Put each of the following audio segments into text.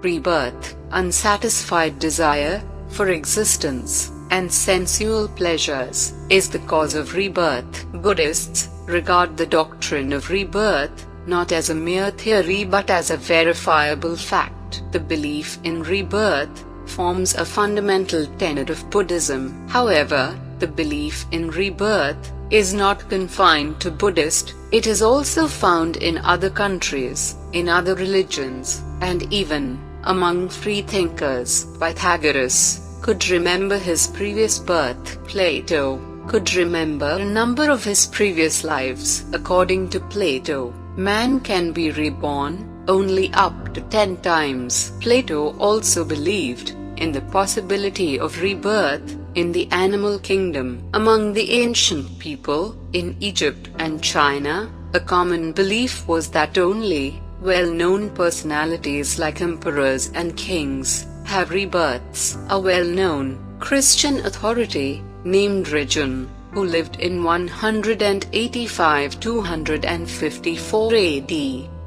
Rebirth, unsatisfied desire for existence and sensual pleasures, is the cause of rebirth. Buddhists regard the doctrine of rebirth not as a mere theory but as a verifiable fact. The belief in rebirth forms a fundamental tenet of Buddhism. However, the belief in rebirth is not confined to Buddhist, it is also found in other countries, in other religions, and even among free thinkers. Pythagoras could remember his previous birth. Plato could remember a number of his previous lives. According to Plato, man can be reborn only up to 10 times. Plato also believed in the possibility of rebirth in the animal kingdom. Among the ancient people in Egypt and China, a common belief was that only well-known personalities like emperors and kings have rebirths. A well-known Christian authority named Origen, who lived in 185–254 AD,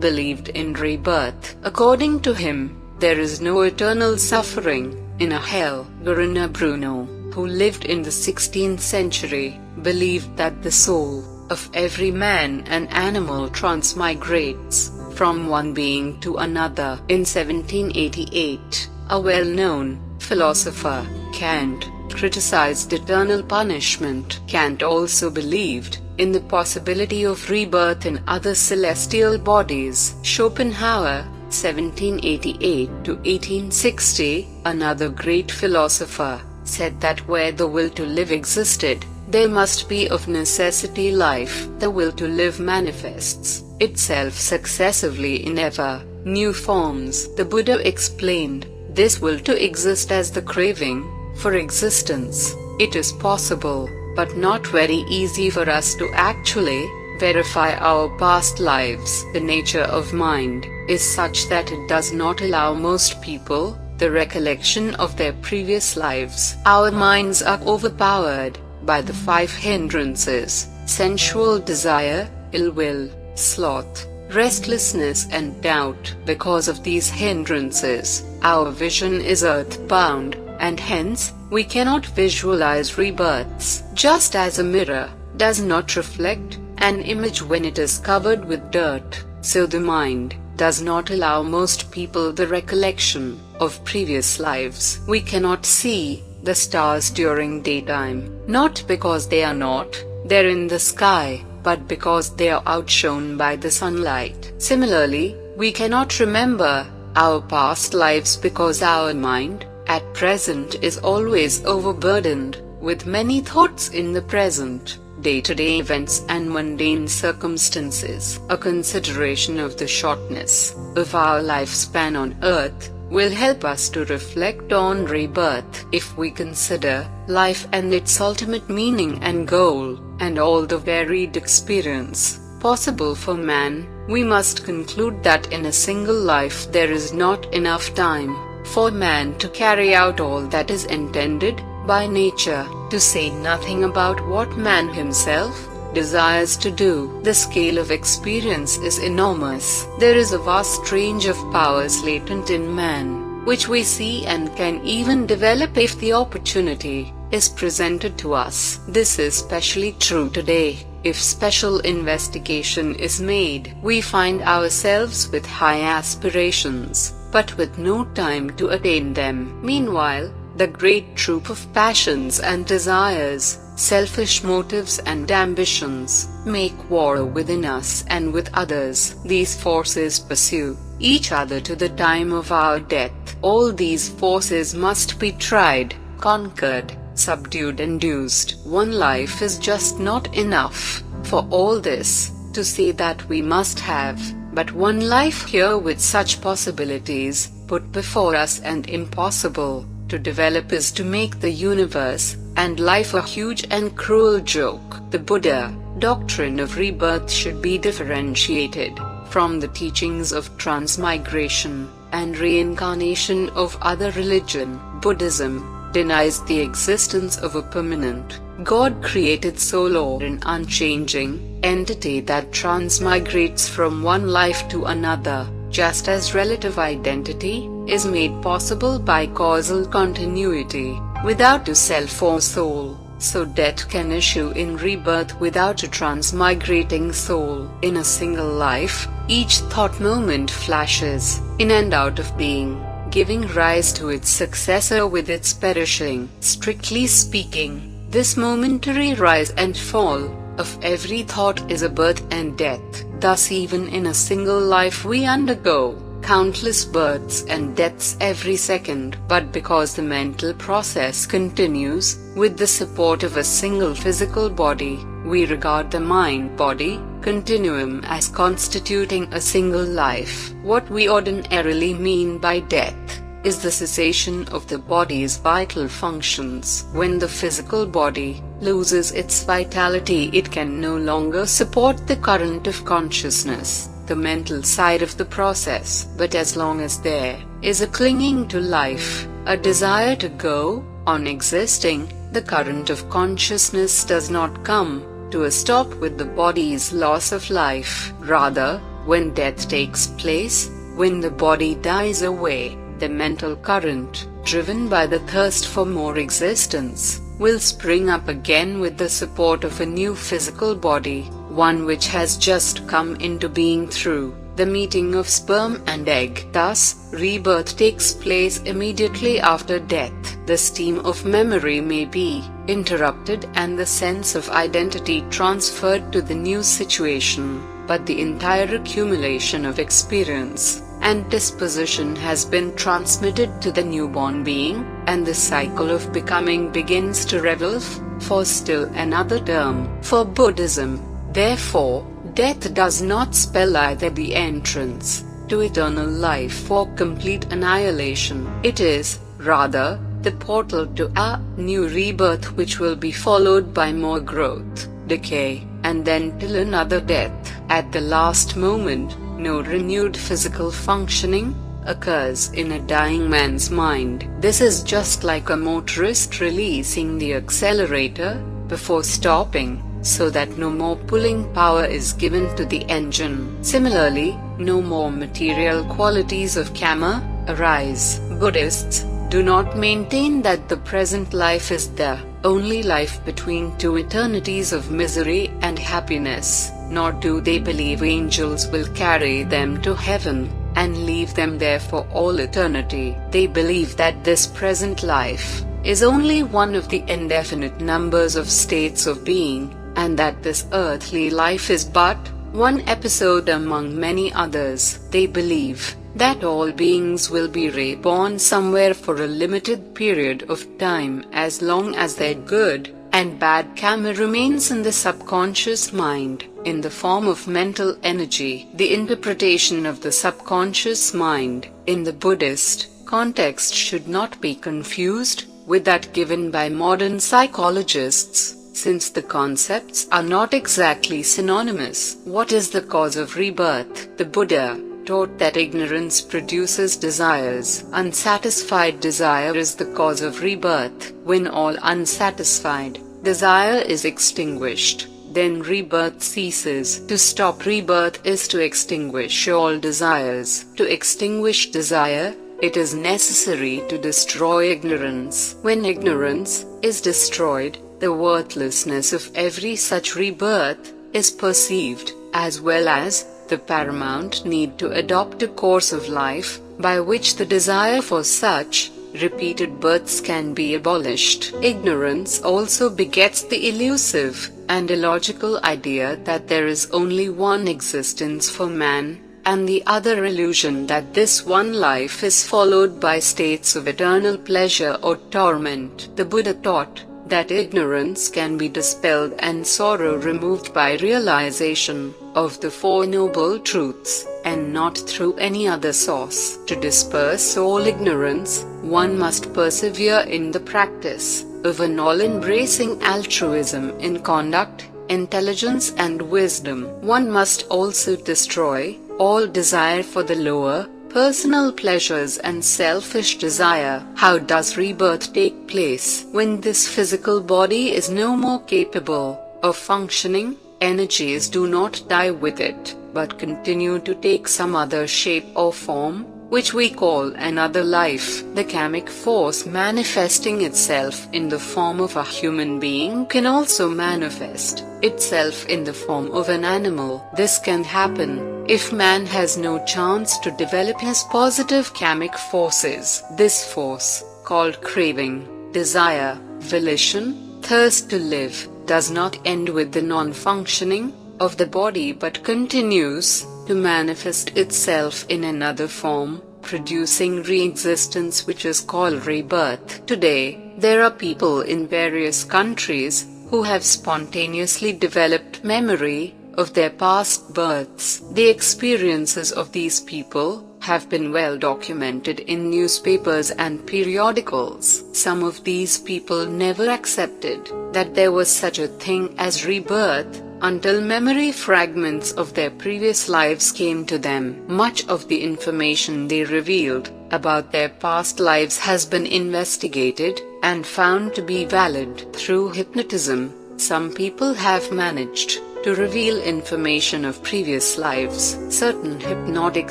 believed in rebirth. According to him, there is no eternal suffering in a hell. Guarino Bruno, who lived in the 16th century, believed that the soul of every man and animal transmigrates from one being to another. In 1788, a well-known philosopher, Kant, criticized eternal punishment. Kant also believed in the possibility of rebirth in other celestial bodies. Schopenhauer, 1788 to 1860, another great philosopher, said that where the will to live existed, there must be of necessity life. The will to live manifests itself successively in ever new forms. The Buddha explained this will to exist as the craving for existence. It is possible, but not very easy for us to actually verify our past lives. The nature of mind is such that it does not allow most people the recollection of their previous lives. Our minds are overpowered by the 5 hindrances: sensual desire, ill will, sloth, restlessness and doubt. Because of these hindrances, our vision is earth-bound, and hence, we cannot visualize rebirths. Just as a mirror does not reflect an image when it is covered with dirt, so the mind does not allow most people the recollection of previous lives. We cannot see the stars during daytime, not because they are not there in the sky, but because they are outshone by the sunlight. Similarly, we cannot remember our past lives because our mind at present is always overburdened with many thoughts in the present, day-to-day events and mundane circumstances. A consideration of the shortness of our lifespan on earth will help us to reflect on rebirth. If we consider life and its ultimate meaning and goal, and all the varied experience possible for man, we must conclude that in a single life there is not enough time for man to carry out all that is intended by nature, to say nothing about what man himself desires to do. The scale of experience is enormous. There is a vast range of powers latent in man, which we see and can even develop if the opportunity is presented to us. This is especially true today. If special investigation is made, we find ourselves with high aspirations, but with no time to attain them. Meanwhile, the great troop of passions and desires, selfish motives and ambitions, make war within us and with others. These forces pursue each other to the time of our death. All these forces must be tried, conquered, subdued and used. One life is just not enough for all this to say that we must have but one life here with such possibilities put before us and impossible to develop is to make the universe and life a huge and cruel joke. The Buddha doctrine of rebirth should be differentiated from the teachings of transmigration and reincarnation of other religion. Buddhism denies the existence of a permanent, God-created soul or an unchanging entity that transmigrates from one life to another. just as relative identity is made possible by causal continuity, without a self or soul, so death can issue in rebirth without a transmigrating soul. In a single life, each thought moment flashes in and out of being, giving rise to its successor with its perishing. Strictly speaking, this momentary rise and fall of every thought is a birth and death. Thus even in a single life we undergo countless births and deaths every second, but because the mental process continues with the support of a single physical body, we regard the mind-body continuum as constituting a single life. What we ordinarily mean by death is the cessation of the body's vital functions. When the physical body loses its vitality, it can no longer support the current of consciousness, the mental side of the process. But as long as there is a clinging to life, a desire to go on existing, the current of consciousness does not come to a stop with the body's loss of life. Rather, when death takes place, when the body dies away, the mental current, driven by the thirst for more existence, will spring up again with the support of a new physical body, one which has just come into being through the meeting of sperm and egg. Thus, rebirth takes place immediately after death. The stream of memory may be interrupted and the sense of identity transferred to the new situation, but the entire accumulation of experience and disposition has been transmitted to the newborn being, and the cycle of becoming begins to revolve, for still another term for Buddhism. Therefore, death does not spell either the entrance to eternal life or complete annihilation. It is, rather, the portal to a new rebirth which will be followed by more growth, decay, and then till another death. At the last moment, no renewed physical functioning occurs in a dying man's mind. This is just like a motorist releasing the accelerator before stopping, so that no more pulling power is given to the engine. Similarly, no more material qualities of karma arise. Buddhists do not maintain that the present life is the only life between two eternities of misery and happiness, nor do they believe angels will carry them to heaven and leave them there for all eternity. They believe that this present life is only one of the indefinite numbers of states of being, and that this earthly life is but one episode among many others. They believe that all beings will be reborn somewhere for a limited period of time as long as their good and bad karma remains in the subconscious mind, in the form of mental energy. The interpretation of the subconscious mind in the Buddhist context should not be confused with that given by modern psychologists, since the concepts are not exactly synonymous. What is the cause of rebirth? The Buddha taught that ignorance produces desires. Unsatisfied desire is the cause of rebirth. When all unsatisfied desire is extinguished, then rebirth ceases. To stop rebirth is to extinguish all desires. To extinguish desire, it is necessary to destroy ignorance. When ignorance is destroyed, the worthlessness of every such rebirth is perceived, as well as the paramount need to adopt a course of life by which the desire for such repeated births can be abolished. Ignorance also begets the elusive and illogical idea that there is only one existence for man, and the other illusion that this one life is followed by states of eternal pleasure or torment. The Buddha taught that ignorance can be dispelled and sorrow removed by realization of the Four Noble Truths, and not through any other source. To disperse all ignorance, one must persevere in the practice of an all-embracing altruism in conduct, intelligence and wisdom. One must also destroy all desire for the lower, personal pleasures and selfish desire. How does rebirth take place? When this physical body is no more capable of functioning, energies do not die with it, but continue to take some other shape or form, which we call another life. The karmic force manifesting itself in the form of a human being can also manifest itself in the form of an animal. This can happen if man has no chance to develop his positive karmic forces. This force, called craving, desire, volition, thirst to live, does not end with the non-functioning of the body but continues to manifest itself in another form, producing re-existence, which is called rebirth. Today, there are people in various countries who have spontaneously developed memory of their past births. The experiences of these people have been well documented in newspapers and periodicals. Some of these people never accepted that there was such a thing as rebirth until memory fragments of their previous lives came to them. Much of the information they revealed about their past lives has been investigated and found to be valid. Through hypnotism, some people have managed to reveal information of previous lives. Certain hypnotic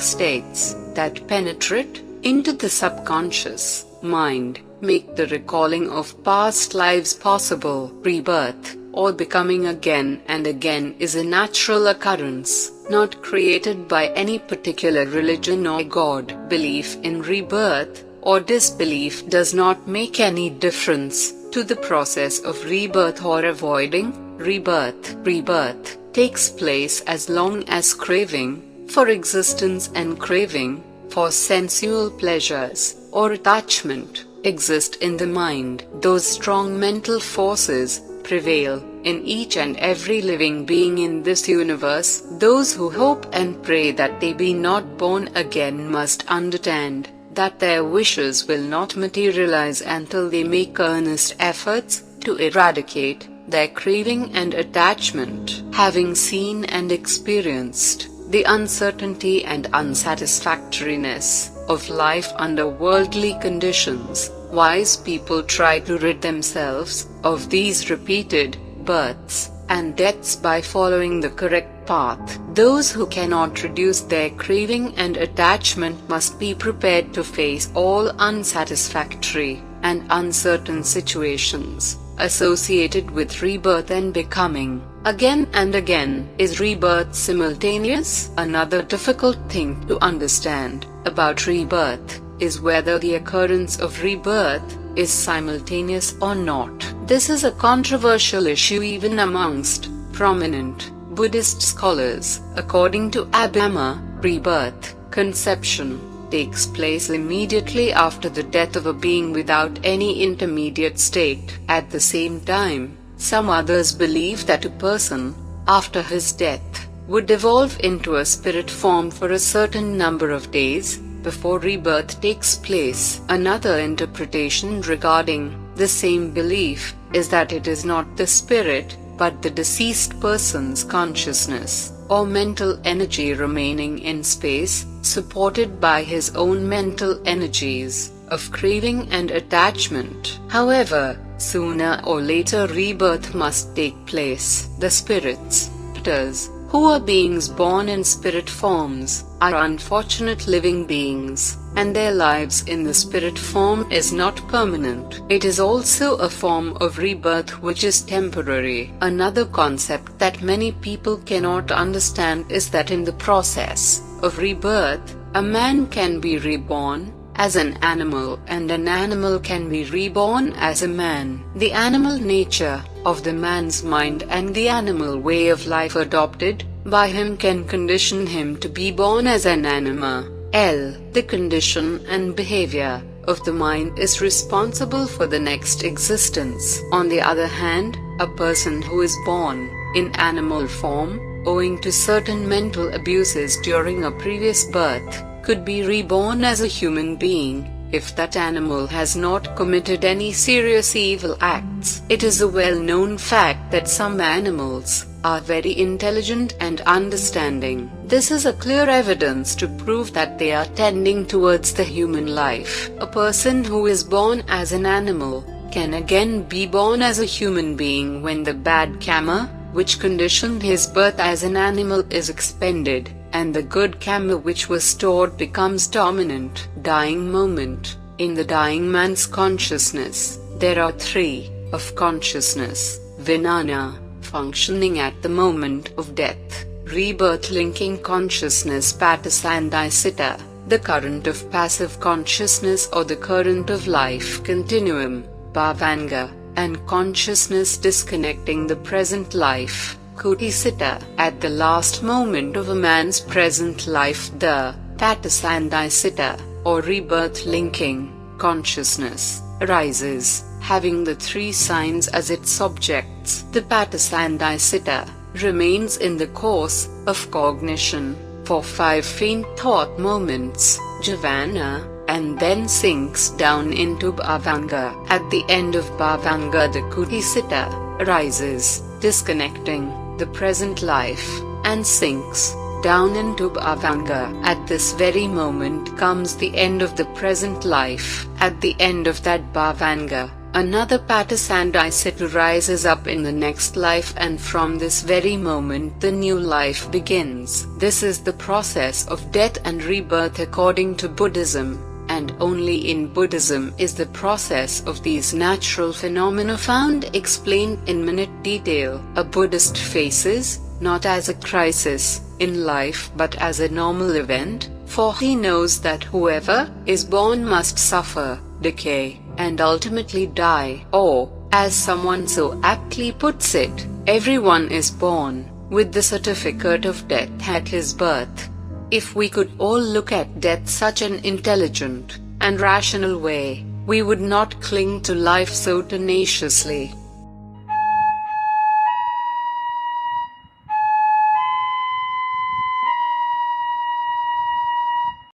states that penetrate into the subconscious mind make the recalling of past lives possible. Rebirth, or becoming again and again, is a natural occurrence, not created by any particular religion or god. Belief in rebirth or disbelief does not make any difference to the process of rebirth or avoiding rebirth. Rebirth takes place as long as craving for existence and craving for sensual pleasures or attachment exist in the mind. Those strong mental forces prevail in each and every living being in this universe. Those who hope and pray that they be not born again must understand that their wishes will not materialize until they make earnest efforts to eradicate their craving and attachment. Having seen and experienced the uncertainty and unsatisfactoriness of life under worldly conditions, wise people try to rid themselves of these repeated births and deaths by following the correct path. Those who cannot reduce their craving and attachment must be prepared to face all unsatisfactory and uncertain situations associated with rebirth and becoming again and again. Is rebirth simultaneous? Another difficult thing to understand about rebirth is whether the occurrence of rebirth is simultaneous or not. This is a controversial issue even amongst prominent Buddhist scholars. According to Abhidhamma, rebirth, conception, takes place immediately after the death of a being without any intermediate state. At the same time, some others believe that a person, after his death, would evolve into a spirit form for a certain number of days before rebirth takes place. Another interpretation regarding the same belief is that it is not the spirit, but the deceased person's consciousness or mental energy remaining in space, supported by his own mental energies of craving and attachment. However, sooner or later rebirth must take place. The spirits, who are beings born in spirit forms, are unfortunate living beings, and their lives in the spirit form is not permanent. It is also a form of rebirth which is temporary. Another concept that many people cannot understand is that in the process of rebirth, a man can be reborn as an animal and an animal can be reborn as a man. The animal nature of the man's mind and the animal way of life adopted by him can condition him to be born as an animal. The condition and behavior of the mind is responsible for the next existence. On the other hand, a person who is born in animal form, owing to certain mental abuses during a previous birth, could be reborn as a human being if that animal has not committed any serious evil acts. It is a well-known fact that some animals are very intelligent and understanding. This is a clear evidence to prove that they are tending towards the human life. A person who is born as an animal can again be born as a human being when the bad karma which conditioned his birth as an animal is expended, and the good karma which was stored becomes dominant. Dying moment. In the dying man's consciousness, there are three of consciousness: Vijnana, functioning at the moment of death; rebirth, linking consciousness; Patisandhisitta, the current of passive consciousness or the current of life continuum; Bhavanga, and consciousness disconnecting the present life; Kutisita, at the last moment of a man's present life; the Patisandhisitta, or rebirth, linking consciousness, arises, having the three signs as its objects. The Patisandhisitta remains in the course of cognition for 5 faint thought moments, Jhana, and then sinks down into Bhavanga. At the end of Bhavanga, the Kutisita arises, disconnecting the present life, and sinks down into Bhavanga. At this very moment comes the end of the present life. At the end of that Bhavanga, another Patisandhisitta rises up in the next life, and from this very moment the new life begins. This is the process of death and rebirth according to Buddhism, and only in Buddhism is the process of these natural phenomena found explained in minute detail. A Buddhist faces, not as a crisis in life but as a normal event, for he knows that whoever is born must suffer, decay, and ultimately die. Or, as someone so aptly puts it, everyone is born with the certificate of death at his birth. If we could all look at death such an intelligent and rational way, we would not cling to life so tenaciously.